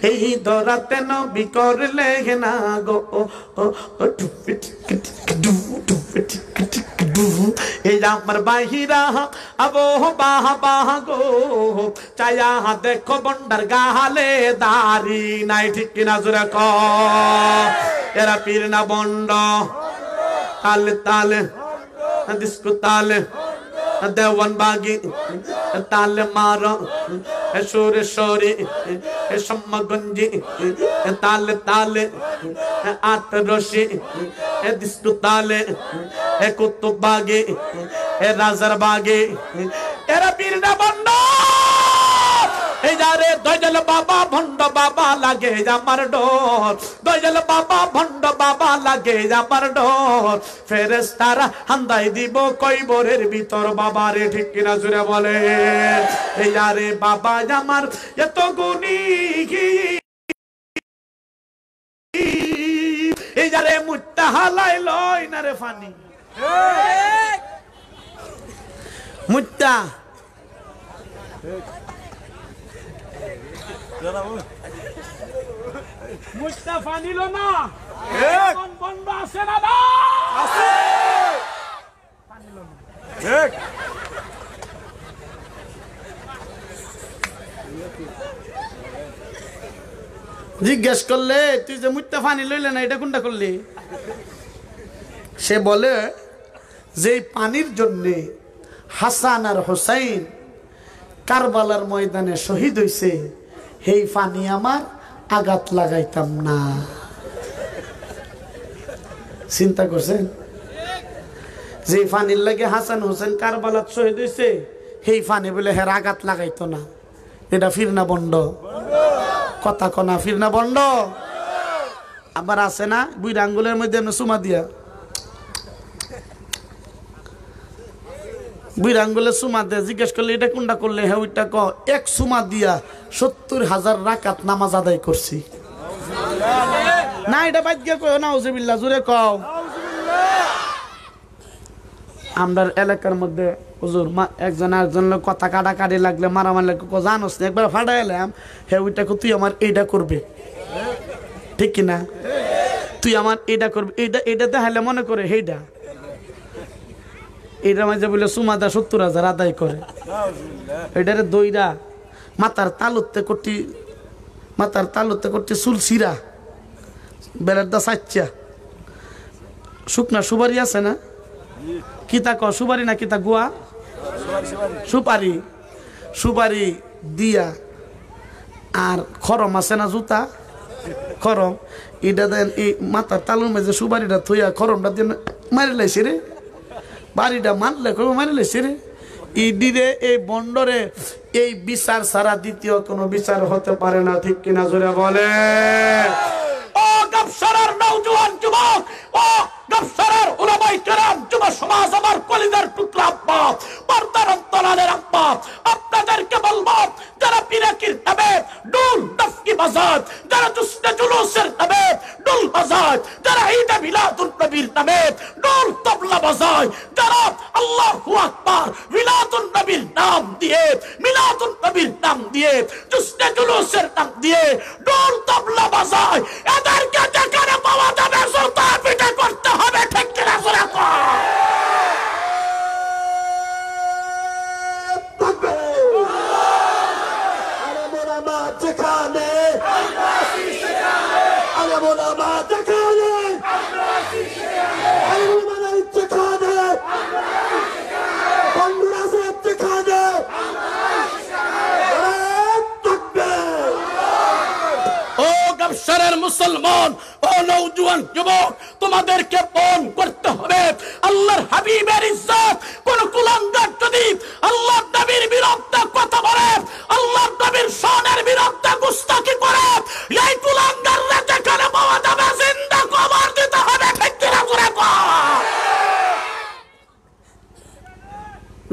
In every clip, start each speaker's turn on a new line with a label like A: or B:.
A: এই দরাতে নবী করলে না গো এই আমার বাহিরা আবো বাহ বাহ গো চায়া দেখো বন্ডার গালে দাড়ি নাই ঠিক কিনা জোরে ক এরা পীর না বন্ড তালে তালে ডিস্কো তালে দেওয়ান বাগি তালে মারো সুরে সরে সম্মগঞ্জি তালে তালে আট রশি ডিস্কো তালে কুতুব বাগে রাজার বাগে এরা পীর না বন্ড এই যারে দয়াল বাবা ভণ্ড বাবা লাগে আমার ডর দয়াল বাবা ভণ্ড বাবা লাগে আমার ডর ফেরেশতারা হান্দাই দিব কয়বরের ভিতর বাবা রে ঠিক কিনা জুড়ে বলে এই যারে বাবা আমার এত গুণী এই যারে মুত্তা হালাই লয় না রে ফানি মুত্তা মুস্তাফা নিল না এখন বন্ধ আছে না আছে পানি লো না ঠিক জিজ্ঞেস করলে তুই যে মুস্তাফা নি লইলে না এটা কোনটা করলি সে বলে যে পানির জন্য হাসান আর হুসাইন কারবালার ময়দানে শহীদ হইছে এই পানি আমার আঘাত লাগাইতাম না চিন্তা করছেন যে পানির লাগে হাসান হোসেন কারবালাত শহীদ হইছে এই পানি বলে হের আঘাত লাগাইতো না এটা ফিরনা বন্ড কথা কনা ফিরনা বন্ড আবার আছে না বুড়া আঙ্গুলের মধ্যে সুমা দিয়া বুড়া আঙ্গুলে সুমা দিয়ে জিজ্ঞেস করলে এটা কোনটা করলে হ্যাঁ ওইটা ক এক সুমা দিয়া 70,000 রাকাত নামাজ আদায় করছি না এটা বাদ গিয়ে কয় নাউজুবিল্লাহ জোরে কও আমরা এলাকার মধ্যে হুজুর একজন আরেকজন লোক কথা কাটাকাটি লাগলে মারামারি লাগলে জানোস না একবার ফাটা এলাম হ্যাঁ ওইটা তুই আমার এইটা করবে ঠিক কিনা তুই আমার এইটা করবে এইটা এটা দেখাইলে মনে করে সেইটা এইটার মাঝে বলে সুমাদা 70,000 আদায় করে এটারে দইরা মাথার তালুতে করতে চুল সিরা বেলার দা সাচ্চা শুকনা সুপারি আছে না কিতা ক সুপারি না কিতা গুয়া সুপারি দিয়া আর খরম আছে না জুতা খরম এটা দেন এই মাথার তালুর মাঝে সুপারিটা থইয়া খরমটা দিয়ে মারি লাইছে রে বাড়িটা মানলে কবে মারি লাইছে রে ইডিরে এই বন্ডরে এই বিচার ছাড়া দ্বিতীয় কোনো বিচার হতে পারে না ঠিক কিনা জোরে বলে ও গাবসারার নওজোয়ান যুবক ও গাবসারার উলামায়ে কেরাম যুব সমাজ আমার কলিজার টুকরা আব্বা পর্দার অন্তরালের আব্বা আপনাদেরকে বলবো যারা পিরাকির নামে ডুল দফকি বাজাত যারা জুসনে জুলুসের নামে ডুল বাজাত যারা ঈদে মিলাদুন নবীর নামে ডুল তবলা বাজায় যারা আল্লাহু আকবার মিলাদুন নবীর নাম দিয়ে মিলাদুন নবীর নাম দিয়ে জুসনে জুলুসের নাম দিয়ে ডুল তবলা বাজায় এদেরকে যেখানে পাওয়া যাবে জোতা পিটা করতে হবে ঠিক কিনা জোরে কও মুসলমান ও নওজোয়ান যুবক তোমাদেরকে পণ করতে হবে আল্লাহর হাবিবের ইজ্জত কোন কুলাঙ্গার যদি আল্লাহর নবীর বিরুদ্ধে কথা বলে আল্লাহর নবীর শানের বিরুদ্ধে গুস্তাখি করে এই কুলাঙ্গাররা যেখানে পাওয়া যাবে জিন্দা কবর দিতে হবে ঠিক কিনা জোরে কও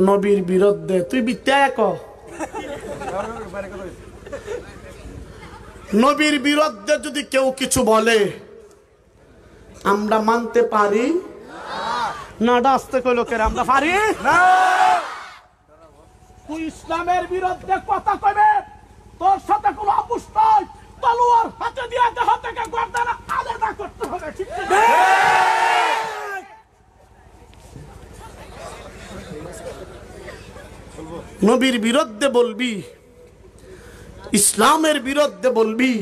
A: নবীর বিরুদ্ধে তুই বিত্তা কও নবীর বিরুদ্ধে যদি কেউ কিছু বলে আমরা মানতে পারি না ডাস্তে কই লোকের আমরা পারি না তুই ইসলামের বিরুদ্ধে কথা কইবে তোর সাথে কোনো আপোষ নাই তলু নবীর বিরুদ্ধে বলবি, ইসলামের বিরুদ্ধে বলবি,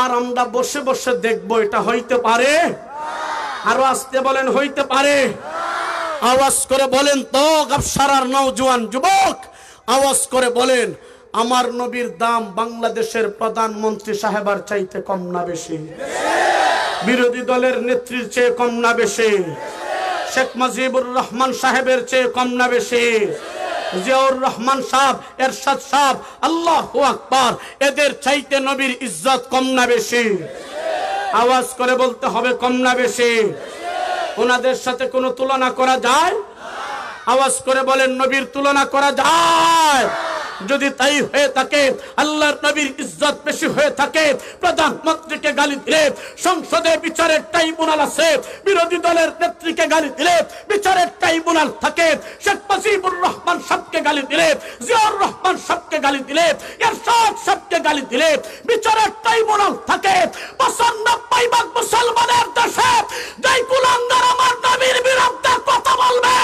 A: আর আমরা বসে বসে দেখবো এটা হইতে পারে? আরো আসতে বলেন, হইতে পারে? আওয়াজ করে বলেন তো গাবসারার নওজোয়ান যুবক, আওয়াজ করে বলেন, আমার নবীর দাম বাংলাদেশের প্রধানমন্ত্রী সাহেবার চাইতে কম না বেশি? বিরোধী দলের নেত্রীর চেয়ে কম না বেশি? শেখ মুজিবুর রহমান সাহেবের চেয়ে কম না বেশি? জিয়াউর রহমান সাহেব, এরশাদ সাহেব, আল্লাহু আকবার, এদের চাইতে নবীর ইজ্জত কম না বেশি? আওয়াজ করে বলতে হবে, কম না বেশি? ওনাদের সাথে কোনো তুলনা করা যায়? আওয়াজ করে বলেন, নবীর তুলনা করা যায়? যদি তাই হয়ে থাকে, আল্লাহর নবীর ইজ্জত বেশি হয়ে থাকে, প্রধানমন্ত্রীকে গালি দিলে সংসদে বিচারের ট্রাইব্যুনাল আছে, বিরোধী দলের নেত্রীকে গালি দিলে বিচারের ট্রাইব্যুনাল থাকে, শেখ মুজিবুর রহমান সাহেবকে গালি দিলে, জিয়াউর রহমান সাহেবকে গালি দিলে, এরশাদ সাহেবকে গালি দিলে বিচারের ট্রাইব্যুনাল থাকে। 95% মুসলমানের দেশে যেই কুলাঙ্গার আমার নবীর বিরুদ্ধে কথা বলবে,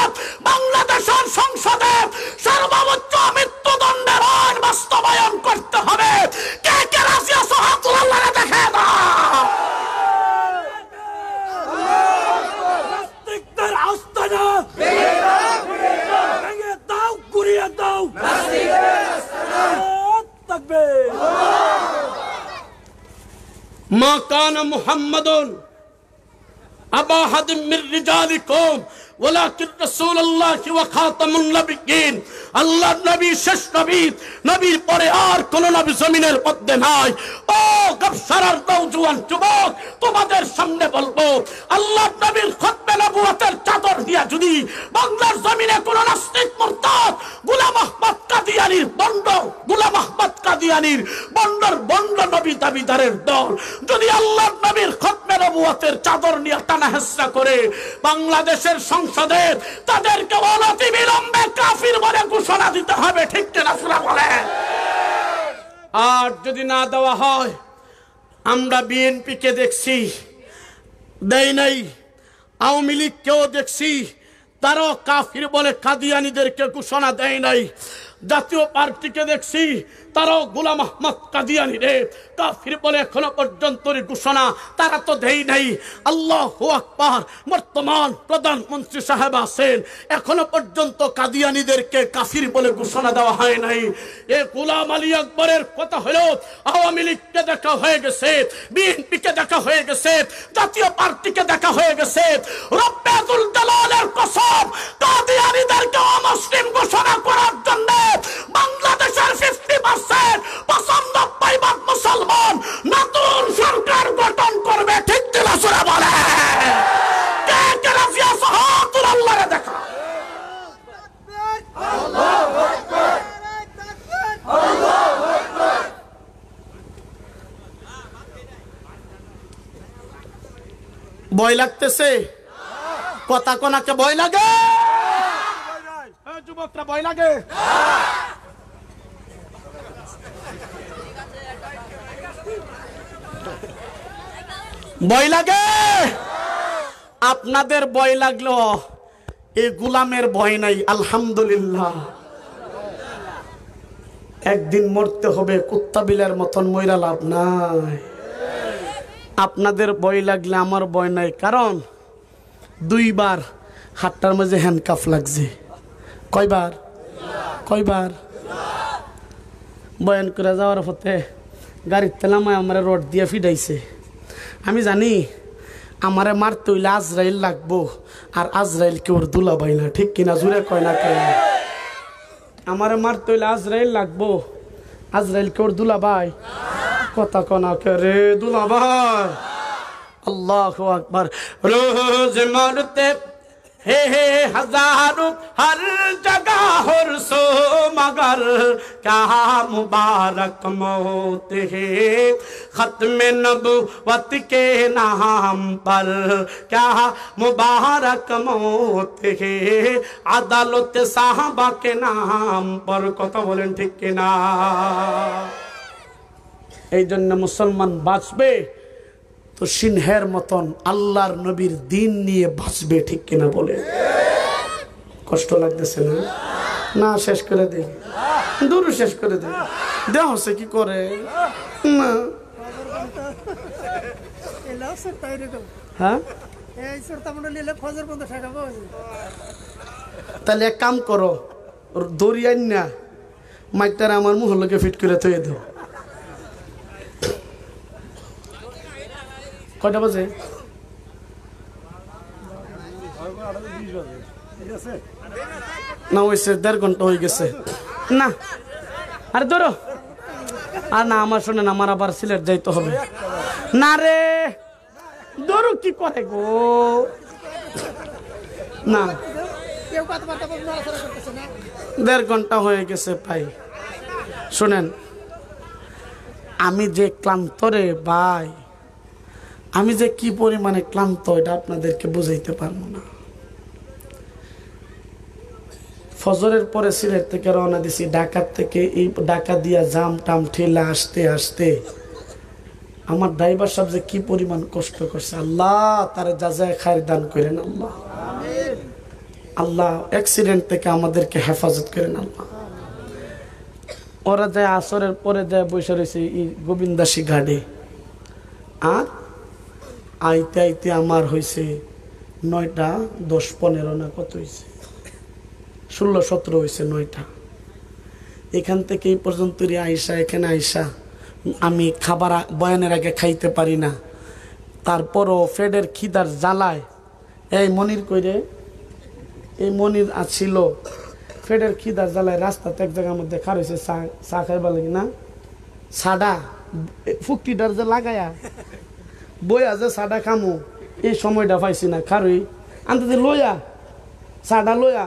A: বাংলাদেশের সংসদে সর্বোচ্চ মৃত্যুদণ্ডের আইন বাস্তবায়ন করতে হবে। কে কে রাজি আছো? হাত তুলে দেখে দাও। নাস্তিকদের আস্তানা ভেঙে দাও, গুড়িয়ে দাও। তাকবীর। মা কানা মুহাম্মাদুন আবা আহাদিম মির রিজালিকুম ওয়ালাকিন রাসূলুল্লাহ ওয়া খাতামুন নবিয়্যিন। আল্লাহর নবী শেষ নবী, নবীর পরে আর কোন নবী জমিনের মধ্যে নাই। ও গাবসারার নওজোয়ান যুবক, তোমাদের সামনে বলবো, আল্লাহর নবীর খতমে নবুয়তের চাদর দিয়া যদি বাংলার জমিনে কোন নাস্তিক মুরতাদ গোলাম আহমদ কাদিয়ানীর বন্ড, গোলাম আহমদ কাদিয়ানীর বন্ড নবী দাবিদারের দল যদি আল্লাহর নবীর খতমে নবুয়তের চাদর নিয়ে টানা হেসরা করে বাংলাদেশের সংসদে, তাদেরকে অনতি বিলম্বে কাফির বলে ঘোষণা দিতে হবে। ঠিক কিনা সুরা বলে? আর যদি না দেওয়া হয়, আমরা বিএনপি কে দেখছি, দেয় নাই, আওয়ামী লীগকেও দেখছি, তারাও কাফির বলে কাদিয়ানীদেরকে ঘোষণা দেয় নাই। জাতীয় পার্টিকে দেখছি, তারাও গোলাম আহমদ কাদিয়ানী রে কাফির বলে এখনো পর্যন্ত ঘোষণা তারা তো দেয় নাই। আল্লাহু আকবার। বর্তমান প্রধানমন্ত্রী সাহেব আছেন, এখনো পর্যন্ত কাদিয়ানীদেরকে কাফির বলে ঘোষণা দেওয়া হয় নাই। এ গোলাম আলী আকবরের কথা হলো, আওয়ামী লীগকে দেখা হয়ে গেছে, বিএনপিকে দেখা হয়ে গেছে, জাতীয় পার্টিকে দেখা হয়ে গেছে। রব্বাতুল জালালের কসম, কাদিয়ানীদেরকে অমুসলিম ঘোষণা করার জন্য বাংলাদেশের 50% 95% মুসলমান নতুন সরকার গঠন করবে। ঠিক কিনা সুরা বলে? কে কে রাজি আছো? হাত তুলে আল্লাহরে দেখা। আল্লাহু আকবার, আল্লাহু আকবার। ভয় লাগতেছে? কথা কোনাকে ভয় লাগে? যুবকরা ভয় লাগে? ভয় লাগে? আপনাদের ভয় লাগলো, এই গোলামের ভয় নাই। আলহামদুলিল্লাহ। একদিন মরতে হবে, কুত্তা বিলের মতন মইরা লাভ নাই। আপনাদের ভয় লাগলে আমার ভয় নাই, কারণ 2 বার হাতটার মাঝে হ্যান্ডকাফ লাগছে। কয়বার? কয়বার? বয়ান করে যাওয়ার পথে গাড়ির তেলামায় আমার রড দিয়ে ফিডাইছে। আমি জানি আমারে মারতে হইলে আজরাইল লাগবো, আর আজরাইল কেউ দুলাভাই না। ঠিক কিনা? জুড়ে কয় না কেন? আমারে মারতে হইলে আজরাইল লাগবো, আজরাইল কেউ দুলাভাই? কথা কনা কে রে দুলাভাই? আল্লাহু আকবার। রোজ মরতে हे हजारों हर जगह हुर्सो मगर क्या मुबारक मौत है खत्म नबुवत के नाम पर क्या मुबारक मौत है अदालत साहबा के नाम पर। কথা বলেন ঠিক কিনা? এই জন্য মুসলমান বাঁচবে তো সিংহের মতন আল্লাহর নবীর দিন নিয়ে বাঁচবে। ঠিক কিনা বলে? কষ্ট লাগতেছে না? না শেষ করে দে, দূর শেষ করে দে। দেহ সে কি করে না। হ্যাঁ তাহলে এক কাম করো, দরিয়ান না মাইকটার আমার মুহল্লকে ফিট করে থয়ে দাও। কয়টা বাজে? না হয়েছে 1.5 ঘন্টা হয়ে গেছে। না আরে ধরো আর না, আমার শোনেন আমার আবার সিলেট যাইতে হবে। না রে ধরো কি করে গো, না 1.5 ঘন্টা হয়ে গেছে ভাই। শোনেন আমি যে ক্লান্ত রে ভাই, আমি যে কি পরিমাণে ক্লান্ত এটা আপনাদেরকে বুঝাইতে পারবো না। ফজরের পরে সিলেট থেকে রওনা দিছি, ঢাকার থেকে এই ঢাকা দিয়া জাম টাম ঠেলা আসতে আসতে আমার ড্রাইভার সাহেব যে কি পরিমাণ কষ্ট করছে, আল্লাহ তারে যাজায় খায়ের দান করেন আল্লাহ। আল্লাহ অ্যাক্সিডেন্ট থেকে আমাদেরকে হেফাজত করেন আল্লাহ। ওরা যায় আসরের পরে যায় বসে রয়েছে এই গোবিন্দাসী ঘাটে, আর আইতে আইতে আমার হয়েছে 9টা 10-15 না কত হয়েছে, 16-17 হয়েছে 9টা। এখান থেকে এই পর্যন্ত আইসা, এখানে আইসা আমি খাবার বয়ানের আগে খাইতে পারি না, তারপরও ফেডের খিদার জ্বালায় এই মনির কইরে, এই মনির আছিল ফেডের খিদার জ্বালায় রাস্তাতে এক জায়গার মধ্যে খার হয়েছে চা খাইবার লাগে না, সাডা ফুকটিটার যে লাগায়া বইয়া যে সাডা খামু এই সময়টা পাইছি না, খারুই আনতে লইয়া সাডা লইয়া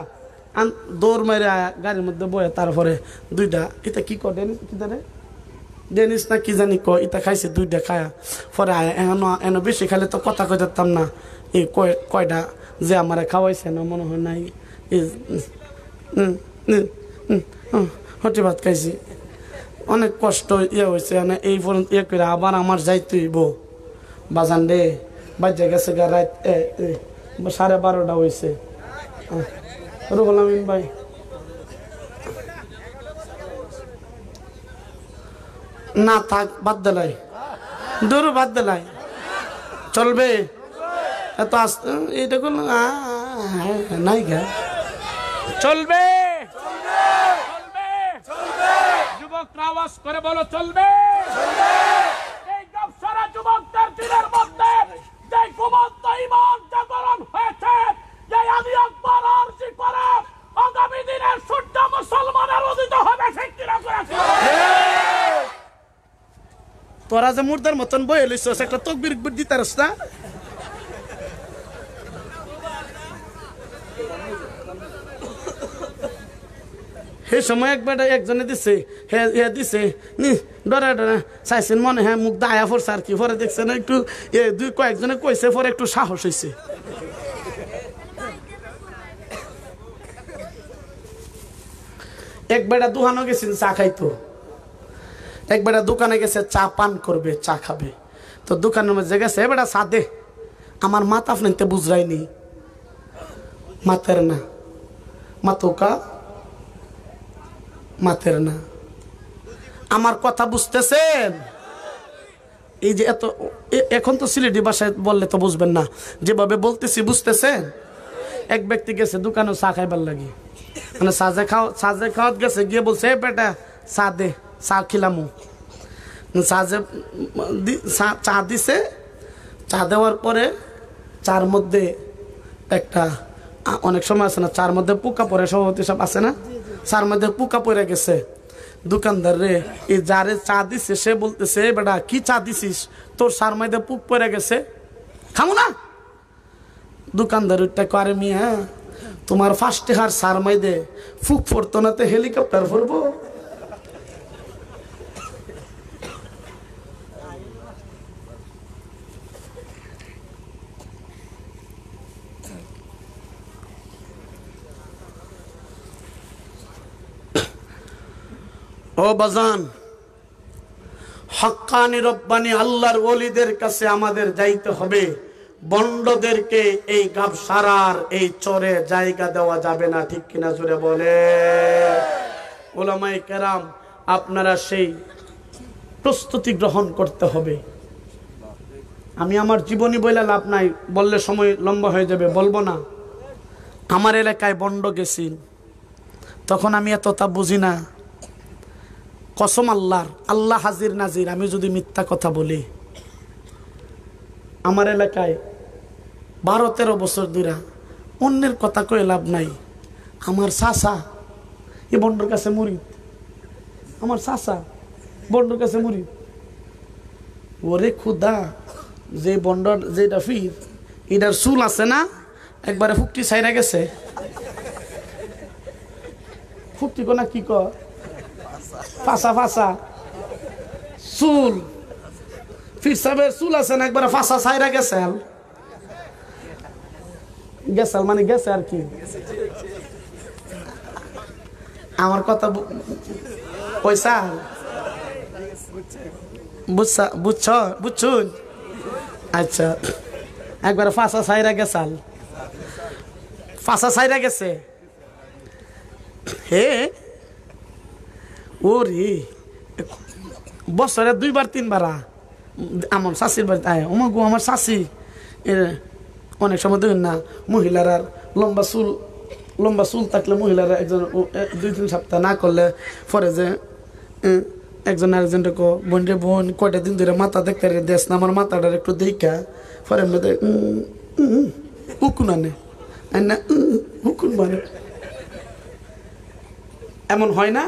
A: দৌড় মারে গাড়ির মধ্যে বইয়া, তারপরে 2টা এটা কি কর ডেনিস না কি জানি কয় এটা খাইছে, 2টা খায়া পরে এন বেশি খাইলে তো কথা কই দিতাম না। এই কয়টা যে আমার খাওয়াইছে না মনে হয় নাই, হটি ভাত খাইছি, অনেক কষ্ট ইয়ে হয়েছে। এই পর্যন্ত ইয়ে করে আবার আমার যাইতেই বাজান রে বাজে গেছে গা রাত 12:30 হয়েছে। রুহুল আমিন ভাই না থাক, বাদ দিলাই দূর, বাদ দিলাই চলবে এত আসতে এইটা করল নাই গা, চলবে যুবকরা আওয়াজ করে বলো চলবে। এই সারা যুবকদের দিনের মধ্যে যে ঘুমন্ত ঈমান জাগরণ হয়েছে, যে আমি আকবার আরজি করে আগামী দিনের সূর্য মুসলমানের উদিত হবে, ঠিক কিনা করেছে? তোরা যে মুর্দার মতন বয়ে লইছস, একটা তকবীর দিতে পারস না? সে সময় একজনে দিছে, হে দিছে ডরা ডরা চাইছেন মনে হয় মুখ দায়া ফোরছে আর কি, পরে দেখছেন একটু কয়েকজনে কইছে, পরে একটু সাহস হয়েছে। এক বেটা দোকানে গেছেন চা খাইতো, এক বেটা দোকানে গেছে চা পান করবে, চা খাবে, তো দোকানের মধ্যে গেছে এ বেটা চা দে, আমার মাথা আপনাকে বুঝরাইনি, মাতের না মাতুকা মাতের না, আমার কথা বুঝতেছেন? এই যে এত এখন তো সিলেটি ভাষায় বললে তো বুঝবেন না, যেভাবে বলতেছি বুঝতেছেন? এক ব্যক্তি গেছে দোকানে চা খাইবার লাগে, মানে সাজে খাওয়াত গেছে, গিয়ে বলছে এ বেটা চা দে, চা খিলামু। চা দিছে, চা দেওয়ার পরে চার মধ্যে একটা অনেক সময় আছে না, চার মধ্যে পোকা পড়ে, সভাপতি সব আছে না, চার মধ্যে পোকা পড়ে গেছে। দোকানদার রে এই যারে চা দিছে সে বলতেছে বেটা কি চা দিছিস, তোর চার মধ্যে পোক পড়ে গেছে, খামো না। দোকানদার করে মিয়া তোমার ফার্স্টে হার চার মধ্যে ফুক পড়তো না, তো হেলিকপ্টার পড়বো? ও বাজান, হক্কানি রব্বানি আল্লাহর ওলিদের কাছে আমাদের যাইতে হবে, বন্ডদেরকে এই গাবসারার এই চরে জায়গা দেওয়া যাবে না, ঠিক কিনা জোরে বলে? ওলামায়ে কেরাম, আপনারা সেই প্রস্তুতি গ্রহণ করতে হবে। আমি আমার জীবনী বলে লাভ নাই, বললে সময় লম্বা হয়ে যাবে, বলবো না। আমার এলাকায় বন্ড গেছি, তখন আমি এতটা বুঝি না। কসম আল্লাহর, আল্লাহ হাজির নাজির, আমি যদি মিথ্যা কথা বলি, আমার এলাকায় 12-13 বছর ধরে অন্যের কথা কয়ে লাভ নাই। আমার চাচা এই বন্ডর কাছে মুরিদ, আমার চাচা বন্ডর কাছে মুরিদ। ওরে খুদা, যে বন্ডর যেটা ফির, এটার চুল আছে না, একবারে ফুকটি ছাইরা গেছে। ফুকটি কোনা কি ক, ফাঁসা ফাঁসা চুল, ফির সাহেবের চুল আছে না, একবারে ফাঁসা ছাইরা গেছে। গেছাল মানে গেছে আর কি। আমার কথা পয়সা বুঝছুন? আচ্ছা, একবারে ফাঁসা ছাইরা গেছাল, ফাঁসা ছাইরা গেছে। হে ওরে, বছরে 2-3 বার আমার শাশির বাড়িতে আয়। ওমাগো, আমার শাশি অনেক সময় দেখুন না, মহিলারা লম্বা চুল থাকলে মহিলারা একজন 2-3 সপ্তাহ না করলে পরে যে একজন আরেকজনটা বোন রে বোন, কয়টা দিন ধরে মাথা দেখতে দেশ না, আমার মাথাটার একটু দেখা পরে মধ্যে উকুন আনে না, উকুন মানে এমন হয় না?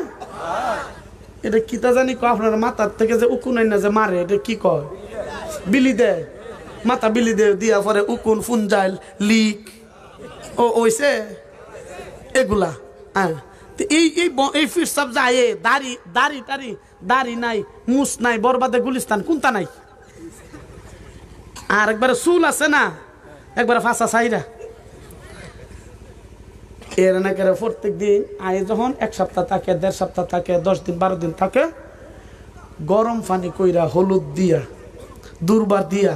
A: এটা কিতা জানি কয়, আপনার মাথার থেকে যে উকুন আইনা যে মারে, এটা কি কয়? বিলি দেয়, মাথা বিলি দে দিয়া পরে উকুন ফুনজাইল লিক ও ওইছে এগুলা। হ্যাঁ, এই ফিরসাব যায়, দাড়ি নাই, মুস নাই, বরবাদে গুলিস্তান কোনটা নাই। আর একবারে চুল আছে না, একবারে ফাঁসা ছাইরা। এর না করে প্রত্যেক দিন আয় যখন 1 সপ্তাহ থাকে, 1.5 সপ্তাহ থাকে, 10 দিন 12 দিন থাকে, গরম পানি কইরা হলুদ দিয়া, দুর্বার দিয়া,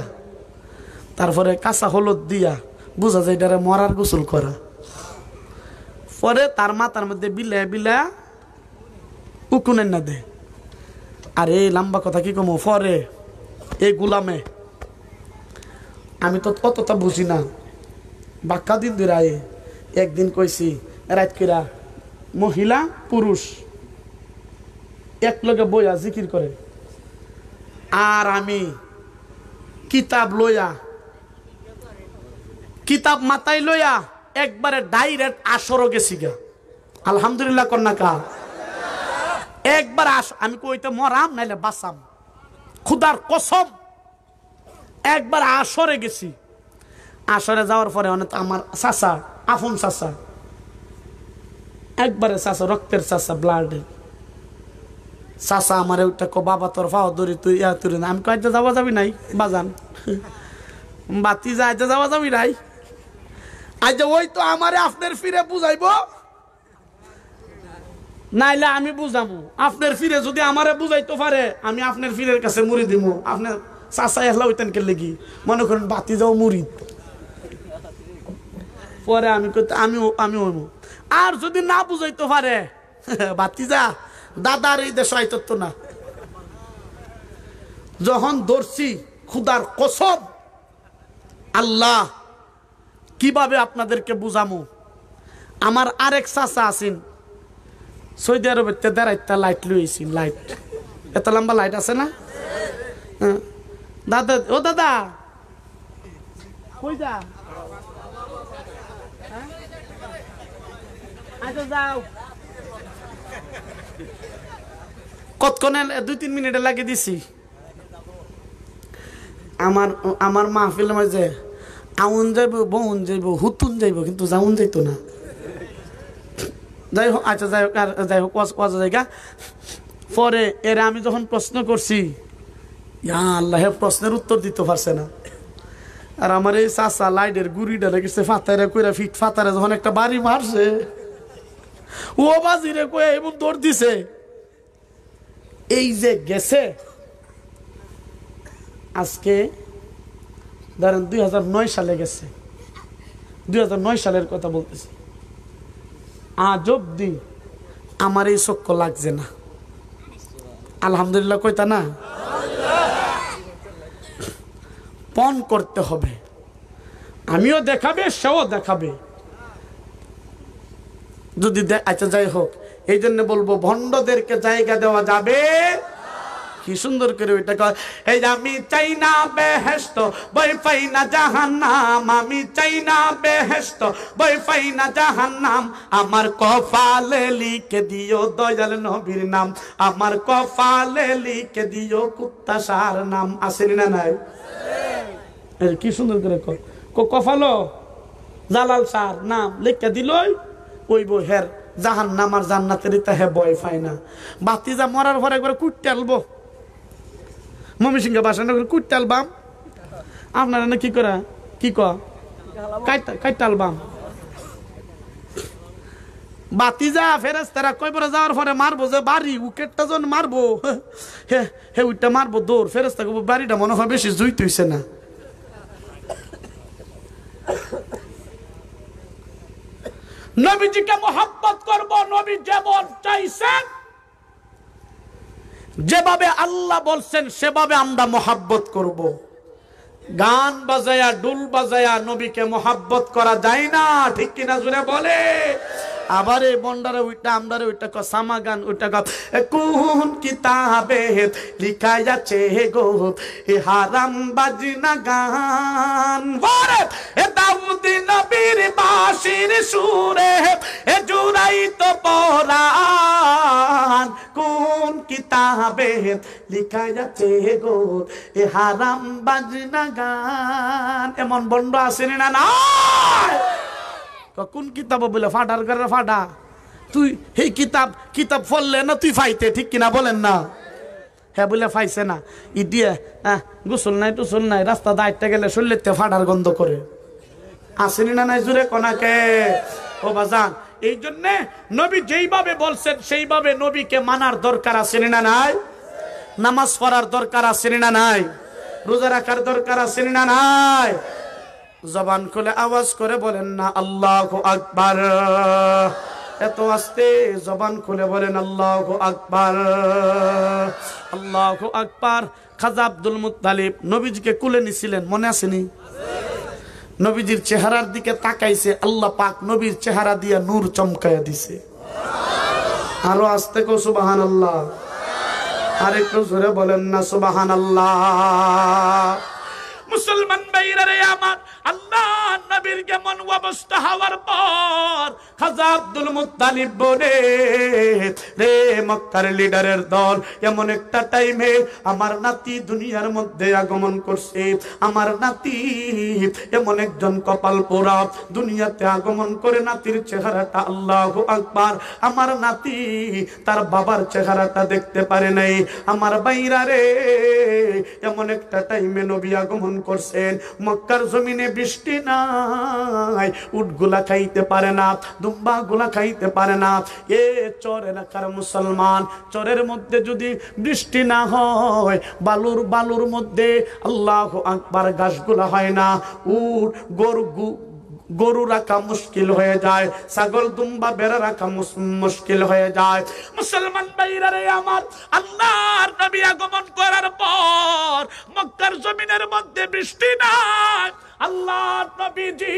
A: তারপরে কাঁচা হলুদ দিয়া, বুঝা যায় এটারে মরার গোসল করা। পরে তার মাথার মধ্যে বিলা উকুনের না দে। আর এই লম্বা কথা কি কমো, পরে এই গুলামে আমি তো অতটা বুঝি না, বাক্কা দিন ধরে আয়ে একদিন কইছি রাত কইরা মহিলা পুরুষ এক লগে বইয়া জিকির করে, আর আমি কিতাব লইয়া, কিতাব মাথায় লইয়া একবারে ডাইরেক্ট আসরও গেছি গা। আলহামদুলিল্লাহ কন্যা কা একবার আমি কইতে মরাম নাইলে বাঁচাম, খুদার কসম। একবার আসরে গেছি, আসরে যাওয়ার পরে অনেক আমার চাচা, আফন চাচা, একবারে চাচা, রক্তের চাচা, ব্লাডের চাচা, আমার ওইটা কো বাবা তোর ফাও ধরি তুই ইয়া তুই না। আমি কয়েকটা যাওয়া যাবি নাই বাজান, বাতি যাইতে যাওয়া যাবি নাই। আজ ওই তো আমারে আপনার ফিরে বুঝাইব, নাইলে আমি বুঝাবো। আপনার ফিরে যদি আমারে বুঝাইতে পারে, আমি আপনার ফিরের কাছে মুড়ি দিব। আপনার চাচা এসলা ওইতেন কে লেগি মনে করেন বাতি যাও মুড়ি, পরে আমি আমি হইব। আর যদি না বুঝাইতে পারে, বাতি যা দাদার এই দেশ আইতো না। যখন ধরছি খুদার কসম, আল্লাহ কিভাবে আপনাদেরকে বুঝামু। আমার আরেক চাচা আছেন সৌদি আরবের, দেড়াইটা লাইট লইছি, লাইট এত লম্বা লাইট আছে না। দাদা, ও দাদা কই যা, আচ্ছা যাও, কতক্ষণে 2-3 মিনিটে লাগিয়ে দিছি। আমার মাহফিল মাঝে আউন যাইব, বউন যাইব, হুতুন যাইব, কিন্তু যাউন যাইতো না। যাই হোক, আচ্ছা যাই হোক জায়গা। পরে এরা আমি যখন প্রশ্ন করছি, আল্লাহ প্রশ্নের উত্তর দিতে পারছে না। আর আমার এই চাচা লাইটের গুড়িটা রেখেছে ফাতারে কইরা, ফিট ফাতারে যখন একটা বাড়ি মারছে, ও বাজিরে কয়ে এমন দৌড় দিছে, এই যে গেছে আজকে ধরেন 2009 সালে গেছে, 2009 সালের কথা বলতেছি, আজ অব্দি আমার এই চক্ষু লাগছে না। আলহামদুলিল্লাহ কইতা না? পণ করতে হবে, আমিও দেখাবে, সেও দেখাবে। যদি আচ্ছা যাই হোক, এই জন্য বলবো ভণ্ডদেরকে জায়গা দেওয়া যাবে। কি সুন্দর করে ওইটা কয়, এই আমি চাই না বেহেশত বই পাই না জাহান্নাম, আমি চাই না বেহেশত বই পাই না জাহান্নাম, আমার কপালে লিখে দিও দয়াল নবীর নাম, আমার কপালে লিখে দিও কুত্তাশার নাম। আসেনি না নাই? কি সুন্দর করে কপালো জালাল সার নাম লিখে দিলই ওই বই হের জাহান্নাম আর জান্নাতের হে বয় পায় না। বাতিজা মরার পরে একবার কুটতে আলবো, ময়মনসিংহ বাসানো করে কুটতে আলবাম। আপনারা না কি করা কি কাইটা আলবাম। বাতিজা ফেরেশতারা কয়বার যাওয়ার পরে মারবো যে বাড়ি উইকেটটা যখন মারবো, হে উইটা মারবো দৌড়, ফেরেশতা বাড়িটা মনে হয় বেশি জুইতে হইছে না। নবীজিকে মোহাব্বত করব, নবী যেমন চাইছেন, যেভাবে আল্লাহ বলছেন সেভাবে আমরা মোহাব্বত করব। গান বাজায়া ডুল বাজায়া নবীকে মোহাব্বত করা যায় না, ঠিক কিনা জুড়ে বলে। আবার এই বন্ডারে ওইটা আমরারে ওইটা সামা গান ওইটা কোন কিতাবে লিখা আছে গো এ হারাম বাজনা গান, এ দাউদ নবীর বাঁশির সুরে এ জুড়াই তো পরাণ, কোন কিতাবে লিখা আছে গো এ হারাম বাজনা গান। এমন বন্ড আসেনি না? নাই। কোন কিতাব বলে ফাটার করে ফাটা, তুই এই কিতাব পড়লে না তুই ফাইতে, ঠিক কিনা বলেন না? হ্যাঁ বলে ফাইছে না, ই দিয়ে গোসল নাই টুসল নাই, রাস্তা দায়িত্ব গেলে শরীরেতে ফাটার গন্ধ করে। আসেনি না নাই জুড়ে কোনাকে ও বাজান। এই জন্যে নবী যেইভাবে বলছেন সেইভাবে নবীকে মানার দরকার আসেনি না নাই? নামাজ পড়ার দরকার আসেনি না নাই? রোজা রাখার দরকার আসেনি না নাই? জবান খুলে আওয়াজ করে বলেন না আল্লাহু আকবার। এত আস্তে জবান খুলে বলেন আল্লাহু আকবার, আল্লাহু আকবার। খাজা আব্দুল মুত্তালিব নবীজিকে কুলে নিছিলেন, মনে আসেনি? নবীজির চেহারার দিকে তাকাইছে, আল্লাহ পাক নবীর চেহারা দিয়া নূর চমকায়া দিছে। আরো আস্তে কো সুবহানাল্লাহ, আরেকটু জোরে বলেন না সুবহানাল্লাহ। মুসলমান ভাইরা রে আমার, আল্লাহ নবীর কেমন অবস্থা হওয়ার পর খাজা আব্দুল মুত্তালিব বলে রে মক্কার লিডারের দল, এমন একটা টাইমে আমার নাতি দুনিয়ার মধ্যে আগমন করছে, আমার নাতি এমন একজন কপাল পোড়া দুনিয়াতে আগমন করে, নাতির চেহারাটা আল্লাহু আকবার, আমার নাতি তার বাবার চেহারাটা দেখতে পারে নাই। আমার ভাইরা রে, এমন একটা টাইমে নবী আগমন করছেন, মক্কার জমিনে বৃষ্টি নাই, উটগুলা খাইতে পারে না, দুম্বা গুলা খাইতে পারে না। এ চর এলাকার মুসলমান, চরের মধ্যে যদি বৃষ্টি না হয়, বালুর মধ্যে আল্লাহু আকবার ঘাসগুলা হয় না, উট গরু রাখা মুশকিল হয়ে যায়, ছাগল দুম্বা বেড়া রাখা মুশকিল হয়ে যায়। মুসলমান ভাইরা রে আমার, আল্লাহর নবী আগমন করার পর মক্কার জমিনের মধ্যে বৃষ্টি নাই। আল্লাহর নবীজি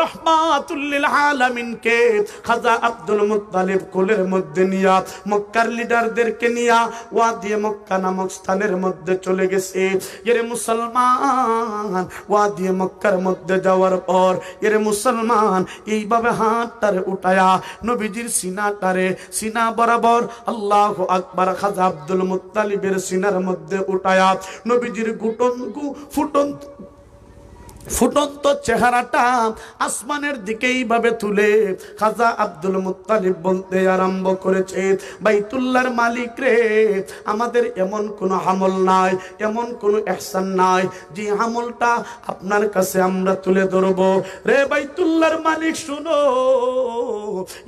A: রাহমাতুল লিল আলামিনকে খাজা আব্দুল মুত্তালিব কোলের মধ্যে নিয়া মক্কার লিডারদেরকে নিয়া ওয়াদি মক্কা নামক স্থানের মধ্যে চলে গেছে। এর মুসলমান ওয়াদি মক্কার মধ্যে যাওয়ার পর এর মুসলমান এইভাবে হাতটারে উঠায়া নবীজির সিনা বরাবর আল্লাহু আকবার খাজা আব্দুল মুত্তালিবের সিনার মধ্যে উঠায়া নবীজির ফুটন্ত চেহারাটা আসমানের দিকে এইভাবে তুলে খাজা আব্দুল মুত্তালিব বলতে আরম্ভ করেছে, বাইতুল্লাহর মালিক রে, আমাদের এমন কোনো আমল নাই, এমন কোনো ইহসান নাই যে আমলটা আপনার কাছে আমরা তুলে ধরবো। রে বাইতুল্লাহর মালিক শুনো,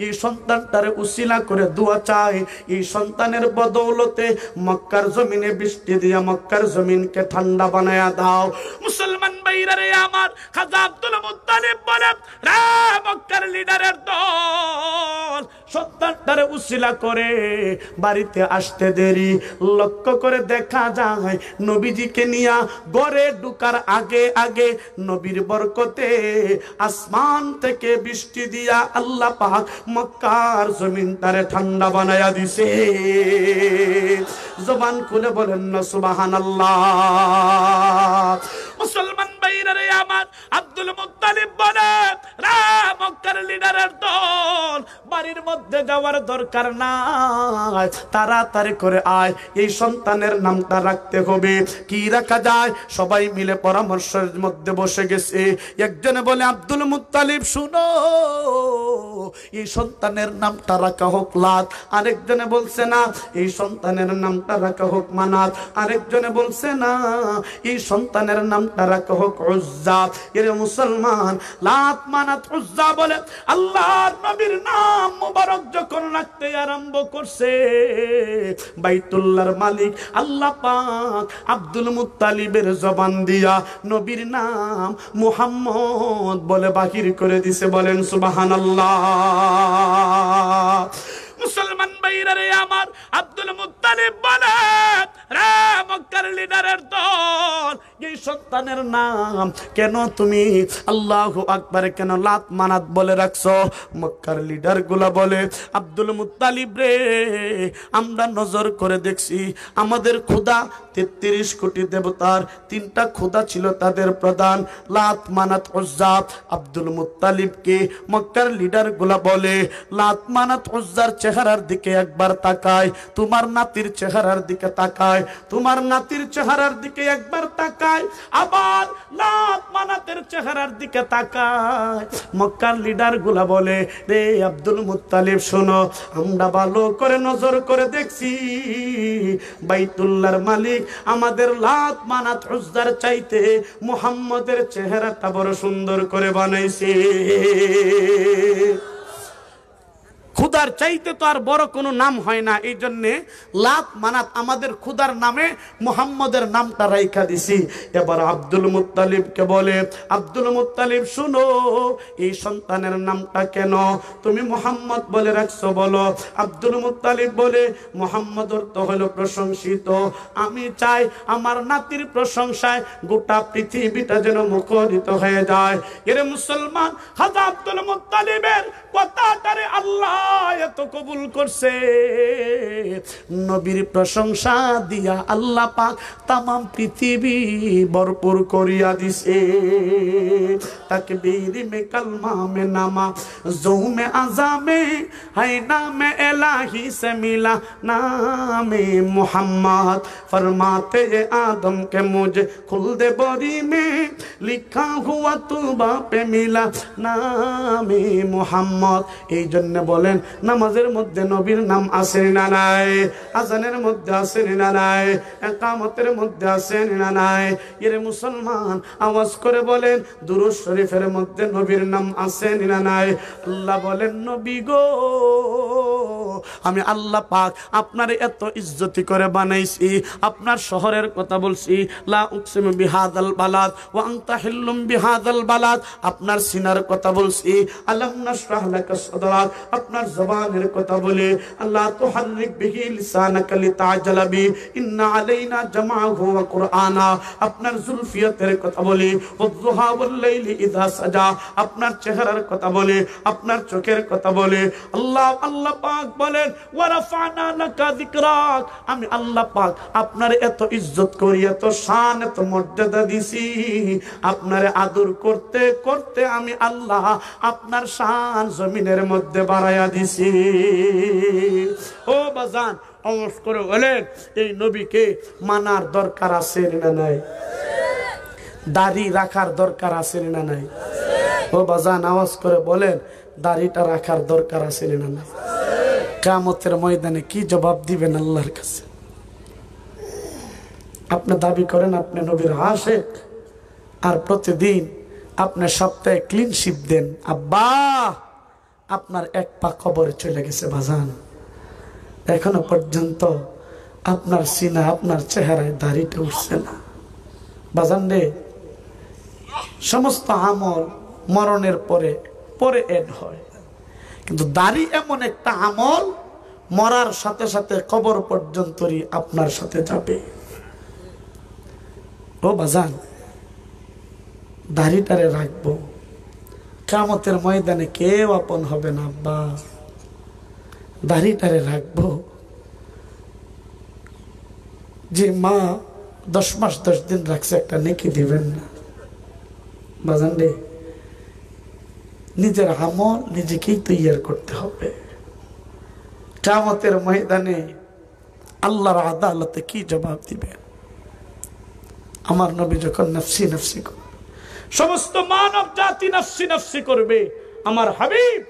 A: এই সন্তানটারে উসিলা করে দোয়া চাই, এই সন্তানের বদৌলতে মক্কার জমিনে বৃষ্টি দিয়া মক্কার জমিনকে ঠান্ডা বানায়া দাও। মুসলমান ভাইরা রে আমার, খাজা আব্দুল মুত্তালিব বলেন, রে মক্কার লিডারের দল, সন্তানটারে উসিলা করে বাড়িতে আসতে দেরি। লক্ষ্য করে দেখা যায় নবীজিকে নিয়া ঘরে ঢুকার আগে আগে নবীর বরকতে আসমান থেকে বৃষ্টি দিয়া আল্লাহ পাক মক্কার জমিনটারে ঠান্ডা বানায়া দিছে। জবান খুলে বলেন না সুবহানাল্লাহ। মুসলমান ভাইরা রে আমার, আব্দুল মুত্তালিব বলেন, রে মক্কার লিডারের দল, বাড়ির মধ্যে যাওয়ার দরকার নাই, তাড়াতাড়ি করে আয়, এই সন্তানের নামটা রাখতে হবে। কি রাখা যায়? সবাই মিলে পরামর্শের মধ্যে বসে গেছে। একজনে বলে, আব্দুল মুত্তালিব শুনো, এই সন্তানের নামটা রাখা হোক লাত। আরেকজনে বলছে না, এই সন্তানের নামটা রাখা হোক মানাত। আরেকজনে বলছে না, এই সন্তানের নামটা রাখা হোক উজ্জা। এর মুসলমান, লাত মানাত উজ্জা বলে আল্লাহর নবীর নাম মুবারক যখন রাখতে আরম্ভ করছে, বাইতুল্লাহর মালিক আল্লাহ পাক আব্দুল মুত্তালিবের জবান দিয়া নবীর নাম মুহাম্মদ বলে বাহির করে দিছে। বলেন সুবহানাল্লাহ। মুসলমান ভাইরা রে আমার, আব্দুল মুত্তালিব বলেন, রে মক্কার লিডারের দল, এই সন্তানের নাম কেন তুমি আল্লাহু আকবার কেন লাত মানাত বলে রাখছো? মক্কার লিডার গুলা বলে, আব্দুল মুত্তালিব রে, আমরা নজর করে দেখছি আমাদের খোদা 33 কোটি দেবতার 3টা খোদা ছিল তাদের প্রধান, লাত মানাত উজ্জা। আব্দুল মুত্তালিবকে মক্কার লিডার গুলা বলে, লাত মানাত উজ্জার চেহারার দিকে একবার তাকায়, তোমার নাতির চেহারার দিকে তাকায়, তোমার নাতির চেহারার দিকে একবার তাকায়, আবার লাত মানাতের চেহারার দিকে তাকায়। মক্কার লিডার গুলা বলে, রে আব্দুল মুত্তালিব শোনো, আমরা ভালো করে নজর করে দেখছি বাইতুল্লাহর মালিক আমাদের লাত মানাত উজ্জার চাইতে মুহাম্মদের চেহারাটা বড় সুন্দর করে বানাইছে। খুদার চাইতে তো আর বড় কোনো নাম হয় না, এই জন্যে লাত মানাত আমাদের খুদার নামে মুহাম্মদের নামটা রাইখা দিছি। এবার আব্দুল মুত্তালিবকে বলে, আব্দুল মুত্তালিব শুনো, এই সন্তানের নামটা কেন তুমি মুহাম্মদ বলে রাখছো বলো? আব্দুল মুত্তালিব বলে, মুহাম্মদ অর্থ হলো প্রশংসিত, আমি চাই আমার নাতির প্রশংসায় গোটা পৃথিবীটা যেন মুখরিত হয়ে যায়। এর মুসলমান, খাজা আব্দুল মুত্তালিবের কথাটারে আল্লাহ এত কবুল করছে, নবীর প্রশংসা দিয়া আল্লাহ পাক তামাম পৃথিবী ভরপুর করিয়া দিছে। তাকবীর মে কলমা মে নামা জৌমে আজামে হাই নামে এলাহি সে মিলা নামে মুহাম্মদ फरमाते ये आदम के मुझे खुल्द बोरी में लिखा हुआ तुबा पे मिला नामे मुहम्मद। এই জন্য বলেন, নামাজের মধ্যে নবীর নাম আছে না নাই? আজানের মধ্যে আছে না নাই? ইকামতের মধ্যে আছে না নাই? এর মুসলমান, আওয়াজ করে বলেন, দুরূদ শরীফের মধ্যে নবীর নাম আছে না নাই? আল্লাহ বলেন, নবী গো, আমি আল্লাহ পাক আপনার এত ইজ্জতি করে বানাইছি, আপনার শহরের কথা বলছি, লা উকসিমু বিহাদাল বালাদ ওয়া আনতা হিল্লুম বিহাদাল বালাদ, আপনার সিনার কথা বলছি, আলাম নাশরাহ লাকা সাদরাক, আপনার জবানের কথা বলে, আল্লাহ তুহাররিক বিহি লিসানাকা লিতাআজালা বি ইন্না আলাইনা জামাআহু ওয়া কুরআনা, আপনার জুলফিয়াতের কথা বলে, ওয়াদ-দুহা ওয়াল লাইলি ইযা সাজা, আপনার চেহারার কথা বলে, আপনার চোখের কথা বলে। আল্লাহ পাক বলেন, ওয়া রাফা'না লাকা যিকরাক, আমি আল্লাহ পাক আপনার এত ইজ্জত করি, এত শান, এত মর্যাদা দিছি, আপনারে আদর করতে করতে আমি আল্লাহ আপনার শান জমিনের মধ্যে বাড়াইয়া দিছি। ও বাজান, আওয়াজ করে বলেন, এই নবীকে মানার দরকার আছে না নাই? দাড়ি রাখার দরকার আছে না নাই? ও বাজান, আওয়াজ করে বলেন, দাড়িটা রাখার দরকার আছে না নাই? কিয়ামতের ময়দানে কি জবাব দিবেন আল্লাহর কাছে? আপনি দাবি করেন আপনি নবীর আশিক, আর প্রতিদিন আপনি সপ্তাহে ক্লিন শিপ দেন, আব্বা আপনার এক পা কবরে চলে গেছে বাজান, এখনো পর্যন্ত আপনার সিনা, আপনার চেহারায় দাড়িটা উঠছে না। বাজান রে, সমস্ত আমল মরণের পরে পরে এড হয়, কিন্তু দাড়ি এমন একটা আমল মরার সাথে সাথে কবর পর্যন্তই আপনার সাথে যাবে। ও বাজান, দাড়িটারে রাখবো, কিয়ামতের ময়দানে কেউ আপন হবে না। আব্বা, দাড়িটারে রাখবো। যে মা 10 মাস 10 দিন রাখছে, একটা নেকি দিবেন না? বাজান রে, নিজের আমল নিজেকেই তৈয়ার করতে হবে। কিয়ামতের ময়দানে আল্লাহর আদালতে কি জবাব দিবেন? আমার নবী যখন নফসি নফসি করবে, সমস্ত মানব জাতি নফসি নফসি করবে, আমার হাবিব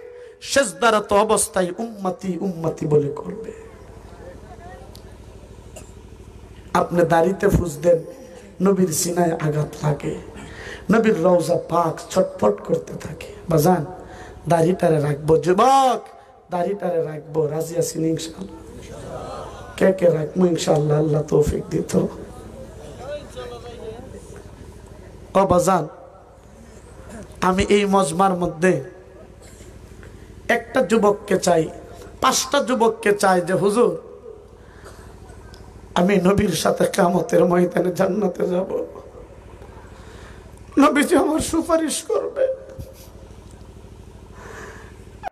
A: সেজদারত অবস্থায় উম্মতি উম্মতি বলে করবে। আপনি দাড়িতে ফুস দেন, নবীর সিনায় আঘাত লাগে, নবীর রওজা পাক ছটফট করতে থাকে। বাজান, দাড়িটারে রাখবো। যুবক, দাড়িটারে রাখবো। রাজি আছেন ইনশাআল্লাহ? কে কে রাখবো ইনশাআল্লাহ? আল্লাহ তৌফিক দিত। ও বাজান, আমি এই মজমার মধ্যে একটা যুবককে চাই, 5টা যুবককে চাই যে হুজুর, আমি নবীর সাথে কিয়ামতের ময়দানে জান্নাতে যাব, নবীজি আমার সুপারিশ করবে।